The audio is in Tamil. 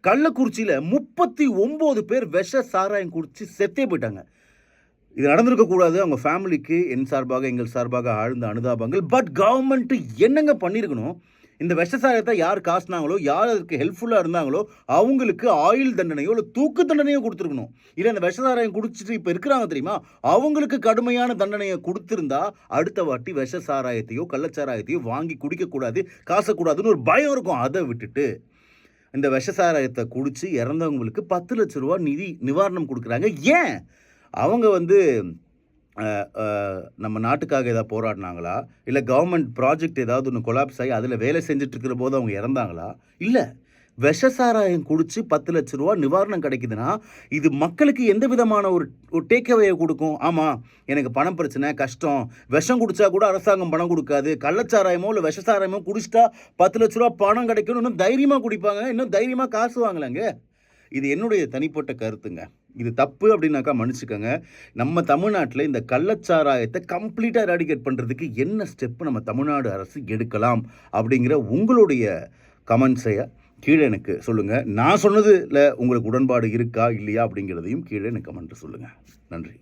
கள்ளக்குறிச்சியில் 39 பேர் விஷ சாராயம் குடிச்சு செத்தே போயிட்டாங்க. இது நடந்திருக்கக்கூடாது. அவங்க ஃபேமிலிக்கு என் சார்பாக, எங்கள் சார்பாக ஆழ்ந்த அனுதாபங்கள். பட் கவர்மெண்ட்டு என்னங்க பண்ணியிருக்கணும்? இந்த விஷ சாராயத்தை யார் காசுனாங்களோ, யார் அதுக்கு ஹெல்ப்ஃபுல்லாக இருந்தாங்களோ, அவங்களுக்கு ஆயுள் தண்டனையோ இல்லை தூக்கு தண்டனையோ கொடுத்துருக்கணும். இல்லை இந்த விஷ சாராயம் குடிச்சிட்டு இப்போ இருக்கிறாங்க தெரியுமா, அவங்களுக்கு கடுமையான தண்டனையை கொடுத்துருந்தா அடுத்த வாட்டி விஷ சாராயத்தையோ கள்ளச்சாராயத்தையோ வாங்கி குடிக்கக்கூடாது, காசக்கூடாதுன்னு ஒரு பயம் இருக்கும். அதை விட்டுட்டு இந்த விஷ சாராயத்தை குடிச்சு இறந்தவங்களுக்கு 10 லட்ச ரூபா நிவாரணம் கொடுக்குறாங்க. ஏன்? அவங்க நம்ம நாட்டுக்காக ஏதாவது போராடினாங்களா? இல்லை கவர்மெண்ட் ப்ராஜெக்ட் ஏதாவது ஒன்று கொலாப்ஸ் ஆகி அதில் வேலை செஞ்சுட்டு இருக்கிற போது அவங்க இறந்தாங்களா? இல்லை, விஷ சாராயம் குடிச்சு 10 லட்ச ரூபா நிவாரணம் கிடைக்குதுன்னா இது மக்களுக்கு எந்த விதமான ஒரு டேக்அவேயை கொடுக்கும்? ஆமாம், எனக்கு பணம் பிரச்சனை, கஷ்டம், விஷம் குடித்தா கூட அரசாங்கம் பணம் கொடுக்காது, கள்ளச்சாராயமோ இல்லை விஷ சாராயமோ குடிச்சிட்டா 10 லட்ச ரூபா பணம் கிடைக்கணும், இன்னும் தைரியமாக குடிப்பாங்க, இன்னும் தைரியமாக காசு வாங்கலாங்க. இது என்னுடைய தனிப்பட்ட கருத்துங்க. இது தப்பு அப்படின்னாக்கா மன்னிச்சுக்கோங்க. நம்ம தமிழ்நாட்டில் இந்த கள்ளச்சாராயத்தை கம்ப்ளீட்டாக எராடிகேட் பண்ணுறதுக்கு என்ன ஸ்டெப்பு நம்ம தமிழ்நாடு அரசு எடுக்கலாம் அப்படிங்கிற உங்களுடைய கமெண்ட்ஸை கீழே எனக்கு சொல்லுங்கள். நான் சொன்னதில் உங்களுக்கு உடன்பாடு இருக்கா இல்லையா அப்படிங்கிறதையும் கீழே எனக்கு கமெண்ட்டு சொல்லுங்கள். நன்றி.